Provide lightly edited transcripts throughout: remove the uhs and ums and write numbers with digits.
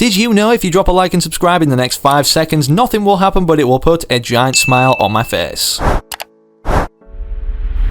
Did you know if you drop a like and subscribe in the next 5 seconds, nothing will happen but it will put a giant smile on my face?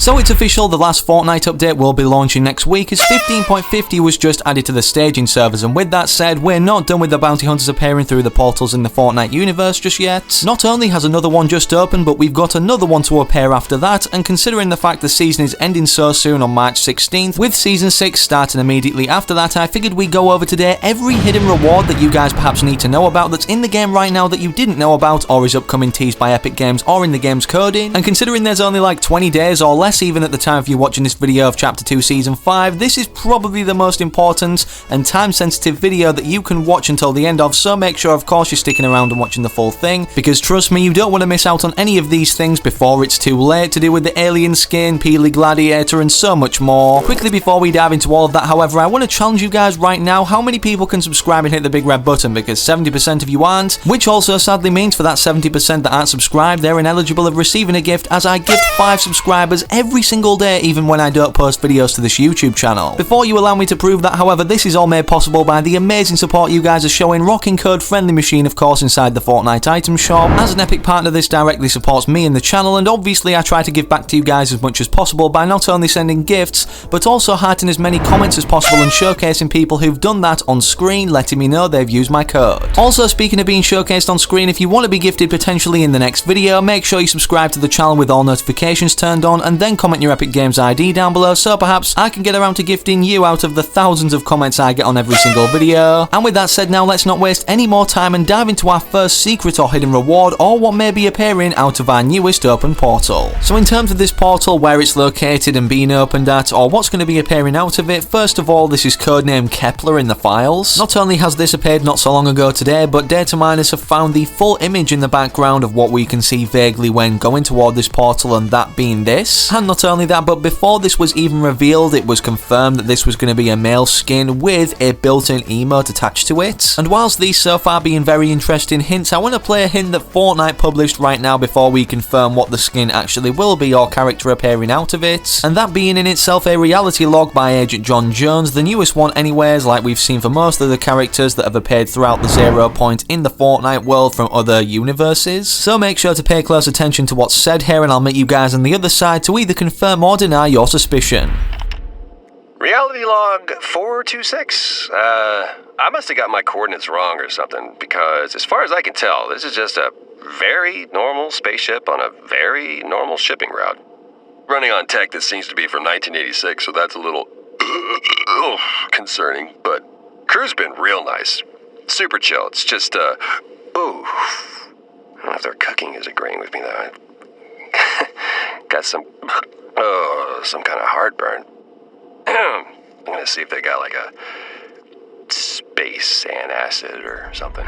So it's official, the last Fortnite update will be launching next week as 15.50 was just added to the staging servers, and with that said, we're not done with the bounty hunters appearing through the portals in the Fortnite universe just yet. Not only has another one just opened, but we've got another one to appear after that, and considering the fact the season is ending so soon on March 16th, with Season 6 starting immediately after that, I figured we'd go over today every hidden reward that you guys perhaps need to know about that's in the game right now that you didn't know about, or is upcoming teased by Epic Games or in the game's coding, and considering there's only like 20 days or less even at the time of you watching this video of Chapter 2 Season 5, this is probably the most important and time-sensitive video that you can watch until the end of, so make sure of course you're sticking around and watching the full thing, because trust me, you don't want to miss out on any of these things before it's too late, to do with the Alien Skin, Peely Gladiator and so much more. Quickly before we dive into all of that, however, I want to challenge you guys right now, how many people can subscribe and hit the big red button, because 70% of you aren't, which also sadly means for that 70% that aren't subscribed, they're ineligible of receiving a gift, as I gift 5 subscribers every single day, even when I don't post videos to this YouTube channel. Before you allow me to prove that, however, this is all made possible by the amazing support you guys are showing, rocking code FriendlyMachine of course inside the Fortnite item shop. As an Epic partner, this directly supports me and the channel, and obviously I try to give back to you guys as much as possible by not only sending gifts, but also hearting as many comments as possible and showcasing people who've done that on screen, letting me know they've used my code. Also, speaking of being showcased on screen, if you want to be gifted potentially in the next video, make sure you subscribe to the channel with all notifications turned on, and then comment your Epic Games ID down below, so perhaps I can get around to gifting you out of the thousands of comments I get on every single video. And with that said, now let's not waste any more time and dive into our first secret or hidden reward, or what may be appearing out of our newest open portal. So in terms of this portal, where it's located and being opened at, or what's going to be appearing out of it, first of all, this is codename Kepler in the files. Not only has this appeared not so long ago today, but data miners have found the full image in the background of what we can see vaguely when going toward this portal, and that being this. And not only that, but before this was even revealed, it was confirmed that this was going to be a male skin with a built-in emote attached to it. And whilst these so far being very interesting hints, I want to play a hint that Fortnite published right now before we confirm what the skin actually will be or character appearing out of it, and that being in itself a reality log by Agent John Jones, the newest one anyways, like we've seen for most of the characters that have appeared throughout the 0 point in the Fortnite world from other universes. So make sure to pay close attention to what's said here, and I'll meet you guys on the other side to either confirm or deny your suspicion. Reality log 426. I must have got my coordinates wrong or something, because as far as I can tell, this is just a very normal spaceship on a very normal shipping route. Running on tech that seems to be from 1986, so that's a little concerning, but crew's been real nice. Super chill. It's just, I don't know if their cooking is agreeing with me though. Got some kind of heartburn. I'm gonna see if they got like a space antacid or something.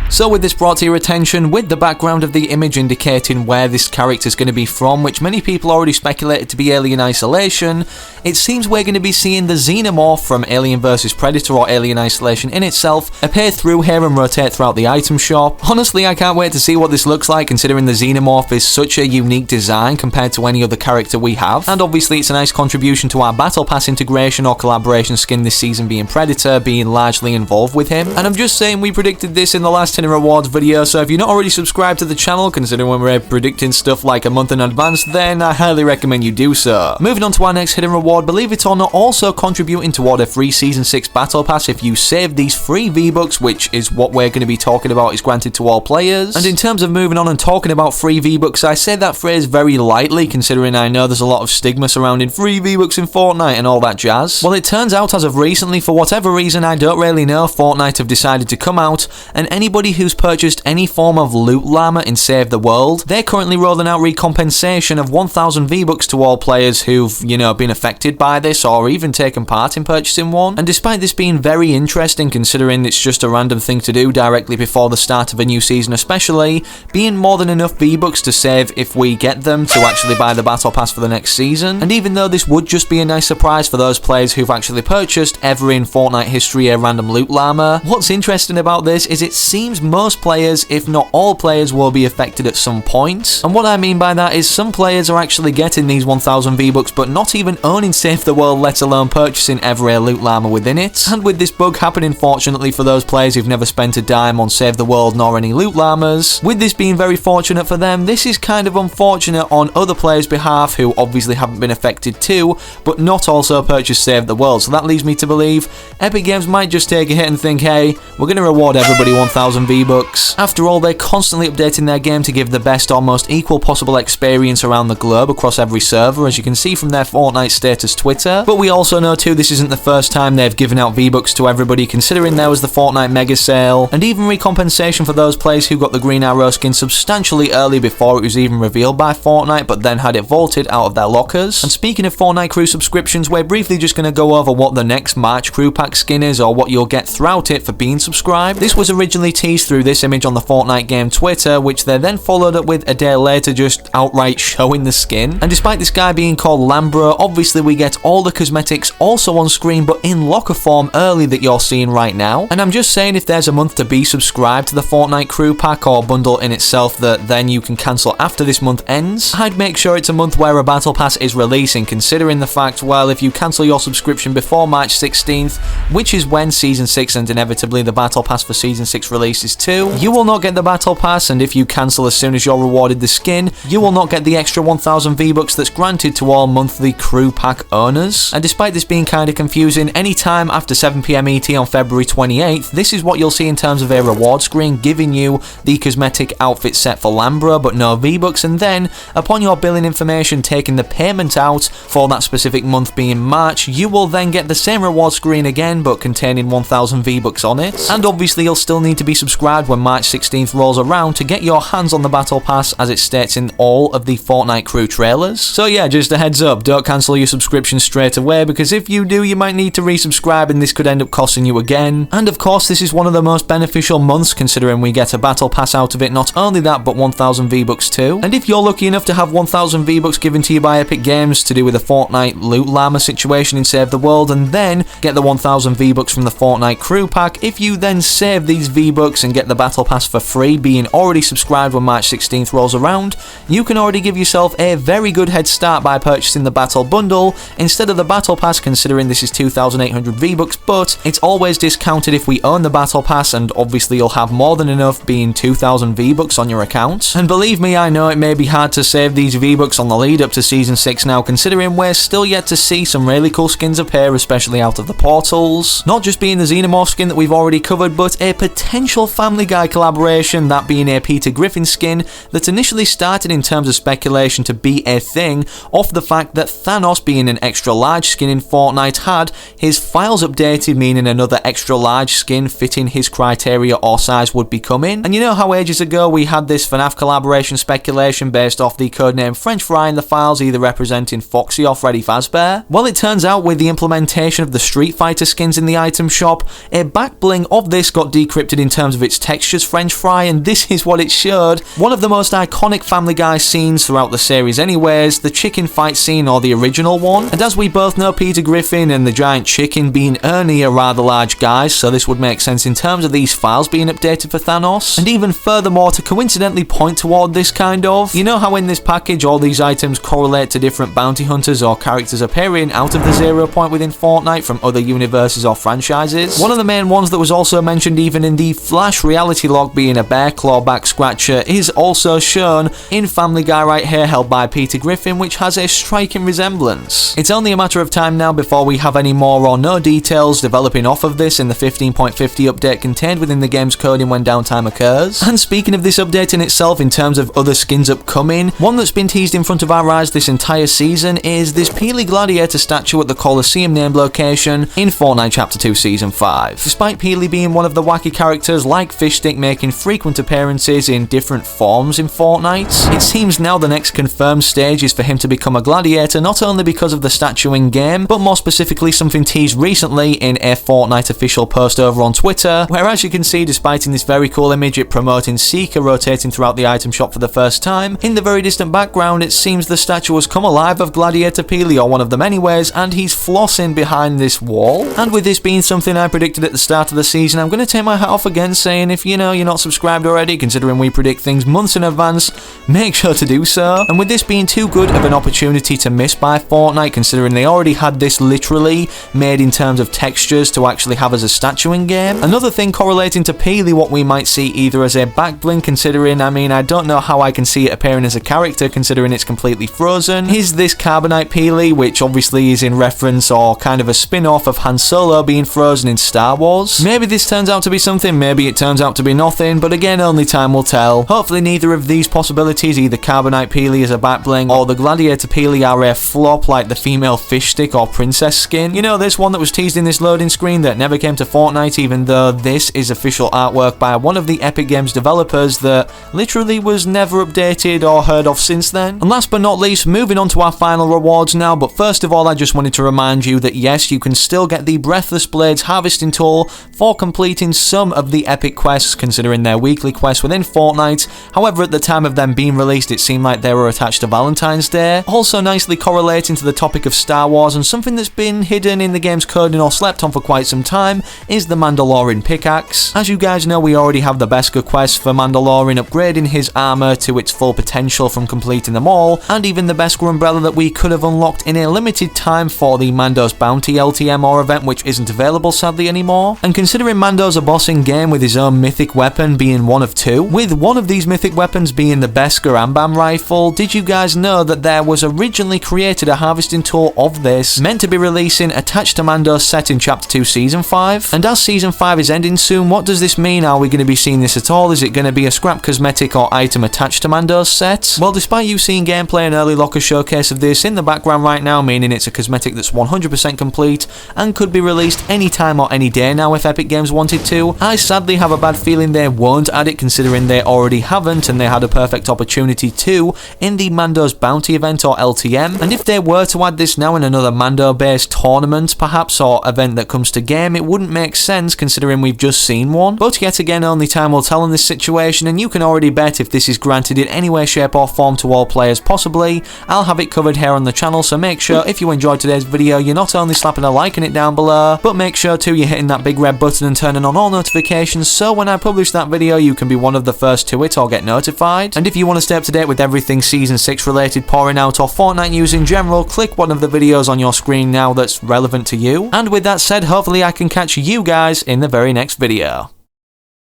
So with this brought to your attention, with the background of the image indicating where this character is going to be from, which many people already speculated to be Alien Isolation, it seems we're going to be seeing the Xenomorph from Alien vs Predator or Alien Isolation in itself appear through here and rotate throughout the item shop. Honestly, I can't wait to see what this looks like, considering the Xenomorph is such a unique design compared to any other character we have, and obviously it's a nice contribution to our Battle Pass integration or collaboration skin this season, being Predator being largely involved with him. And I'm just saying, we predicted this in the last hidden rewards video, so if you're not already subscribed to the channel, considering when we're predicting stuff like a month in advance, then I highly recommend you do so. Moving on to our next hidden reward, believe it or not, also contributing toward a free Season 6 Battle Pass if you save these free V-Bucks, which is what we're going to be talking about, is granted to all players. And in terms of moving on and talking about free V-Bucks, I say that phrase very lightly, considering I know there's a lot of stigma surrounding free V-Bucks in Fortnite and all that jazz. Well, it turns out as of recently, for whatever reason I don't really know, Fortnite have decided to come out, and anybody who's purchased any form of loot llama in Save the World, they're currently rolling out recompensation of 1,000 V-Bucks to all players who've, been affected by this or even taken part in purchasing one. And despite this being very interesting, considering it's just a random thing to do directly before the start of a new season especially, being more than enough V-Bucks to save if we get them to actually buy the Battle Pass for the next season. And even though this would just be a nice surprise for those players who've actually purchased ever in Fortnite history a random loot llama, what's interesting about this is it seems most players, if not all players, will be affected at some point. And what I mean by that is some players are actually getting these 1000 V-Bucks but not even owning Save the World, let alone purchasing every loot llama within it. And with this bug happening, fortunately for those players who've never spent a dime on Save the World nor any loot llamas, with this being very fortunate for them, this is kind of unfortunate on other players' behalf who obviously haven't been affected too, but not also purchased Save the World. So that leads me to believe Epic Games might just take a hit and think, hey, we're going to reward everybody 1000 V-Bucks. After all, they're constantly updating their game to give the best or most equal possible experience around the globe across every server, as you can see from their Fortnite status Twitter. But we also know too, this isn't the first time they've given out V-Bucks to everybody, considering there was the Fortnite Mega Sale, and even recompensation for those players who got the Green Arrow skin substantially early before it was even revealed by Fortnite, but then had it vaulted out of their lockers. And speaking of Fortnite Crew subscriptions, we're briefly just going to go over what the next March Crew Pack skin is, or what you'll get throughout it for being subscribed. This was originally teased through this image on the Fortnite game Twitter, which they then followed up with a day later just outright showing the skin. And despite this guy being called Lambro, obviously we get all the cosmetics also on screen but in locker form early that you're seeing right now. And I'm just saying, if there's a month to be subscribed to the Fortnite Crew Pack or bundle in itself that then you can cancel after this month ends, I'd make sure it's a month where a battle pass is releasing, considering the fact, well, if you cancel your subscription before March 16th, which is when Season 6 and inevitably the battle pass for Season 6 releases too, you will not get the battle pass, and if you cancel as soon as you're rewarded the skin, you will not get the extra 1000 V-Bucks that's granted to all monthly Crew Pack owners. And despite this being kinda confusing, any time after 7 PM ET on February 28th, this is what you'll see in terms of a reward screen giving you the cosmetic outfit set for Lambro but no V-Bucks, and then upon your billing information taking the payment out for that specific month being March, you will then get the same reward screen again but containing 1000 V-Bucks on it. And obviously you'll still need to be subscribed when March 16th rolls around to get your hands on the battle pass, as it states in all of the Fortnite Crew trailers. So yeah, just a heads up, don't cancel your subscription straight away, because if you do, you might need to resubscribe and this could end up costing you again. And of course this is one of the most beneficial months, considering we get a battle pass out of it. Not only that, but 1000 V-Bucks too. And if you're lucky enough to have 1000 V-Bucks given to you by Epic Games to do with the Fortnite loot llama situation in Save the World, and then get the 1000 V-Bucks from the Fortnite Crew Pack, if you then save these V-Bucks and get the battle pass for free, being already subscribed when March 16th rolls around, you can already give yourself a very good head start by purchasing the battle bundle instead of the battle pass, considering this is 2800 V-Bucks, but it's always discounted if we own the battle pass, and obviously you'll have more than enough, being 2000 V-Bucks on your account. And believe me, I know it may be hard to save these V-Bucks on the lead up to Season 6 now, considering we're still yet to see some really cool skins appear, especially out of the portals. Not just being the Xenomorph skin that we've already covered, but a potential Family Guy collaboration, that being a Peter Griffin skin that initially started in terms of speculation to be a thing off the fact that Thanos, being an extra large skin in Fortnite, had his files updated, meaning another extra large skin fitting his criteria or size would be coming. And you know how ages ago we had this FNAF collaboration speculation based off the codename French Fry in the files, either representing Foxy or Freddy Fazbear? Well, it turns out with the implementation of the Street Fighter skins in the item shop, a back bling of this got decrypted in terms of its textures French Fry, and this is what it showed. One of the most iconic Family Guy scenes throughout the series anyways, the chicken fight scene, or the original one. And as we both know, Peter Griffin and the giant chicken being Ernie are rather large guys, so this would make sense in terms of these files being updated for Thanos. And even furthermore, to coincidentally point toward this kind of, you know how in this package all these items correlate to different bounty hunters or characters appearing out of the 0 point within Fortnite from other universes or franchises? One of the main ones that was also mentioned even in the Flash reality log, being a bear claw back scratcher, is also shown in Family Guy right here, held by Peter Griffin, which has a striking resemblance. It's only a matter of time now before we have any more or no details developing off of this in the 15.50 update contained within the game's coding when downtime occurs. And speaking of this update in itself, in terms of other skins upcoming, one that's been teased in front of our eyes this entire season is this Peely Gladiator statue at the Coliseum named location in Fortnite Chapter 2 Season 5. Despite Peely being one of the wacky characters like Fishstick making frequent appearances in different forms in Fortnite, it seems now the next confirmed stage is for him to become a gladiator, not only because of the statue in game, but more specifically something teased recently in a Fortnite official post over on Twitter, where as you can see, despite in this very cool image it promoting Seeker rotating throughout the item shop for the first time, in the very distant background it seems the statue has come alive of Gladiator Peely, or one of them anyways, and he's flossing behind this wall. And with this being something I predicted at the start of the season, season, I'm going to take my hat off again saying if, you're not subscribed already, considering we predict things months in advance, make sure to do so. And with this being too good of an opportunity to miss by Fortnite, considering they already had this literally made in terms of textures to actually have as a statue in game. Another thing correlating to Peely, what we might see either as a back bling, considering, I don't know how I can see it appearing as a character considering it's completely frozen, is this Carbonite Peely, which obviously is in reference or kind of a spin-off of Han Solo being frozen in Star Wars. Maybe this turns out to be something, maybe it turns out to be nothing, but again, only time will tell. Hopefully neither of these possibilities, either Carbonite Peely as a back bling or the Gladiator Peely, are a flop like the female fish stick or princess skin. This one that was teased in this loading screen that never came to Fortnite, even though this is official artwork by one of the Epic Games developers that literally was never updated or heard of since then. And last but not least, moving on to our final rewards now, but first of all, I just wanted to remind you that yes, you can still get the Breathless Blades harvesting tool for completing some of the epic quests, considering their weekly quests within Fortnite. However, at the time of them being released, it seemed like they were attached to Valentine's Day. Also nicely correlating to the topic of Star Wars, and something that's been hidden in the game's coding or slept on for quite some time, is the Mandalorian Pickaxe. As you guys know, we already have the Beskar quest for Mandalorian upgrading his armor to its full potential from completing them all, and even the Beskar umbrella that we could have unlocked in a limited time for the Mando's Bounty LTM or event, which isn't available sadly anymore. And considering Mando's a boss in game with his own mythic weapon being one of two, with one of these mythic weapons being the Beskar Ambam rifle, did you guys know that there was originally created a harvesting tool of this meant to be releasing attached to Mando's set in Chapter 2 Season 5? And as Season 5 is ending soon, what does this mean? Are we going to be seeing this at all? Is it going to be a scrap cosmetic or item attached to Mando's set? Well, despite you seeing gameplay and early locker showcase of this in the background right now, meaning it's a cosmetic that's 100% complete and could be released anytime or any day now if Epic Games wanted to, I sadly have a bad feeling they won't add it, considering they already haven't and they had a perfect opportunity to in the Mando's Bounty event or LTM. And if they were to add this now in another Mando based tournament perhaps or event that comes to game, it wouldn't make sense considering we've just seen one. But yet again, only time will tell in this situation, and you can already bet if this is granted in any way, shape or form to all players possibly, I'll have it covered here on the channel. So make sure if you enjoyed today's video, you're not only slapping a like in it down below, but make sure too you're hitting that big red button and turning on all notifications so when I publish that video you can be one of the first to it or get notified. And if you want to stay up to date with everything Season 6 related pouring out or Fortnite news in general, click one of the videos on your screen now that's relevant to you. And with that said, hopefully I can catch you guys in the very next video.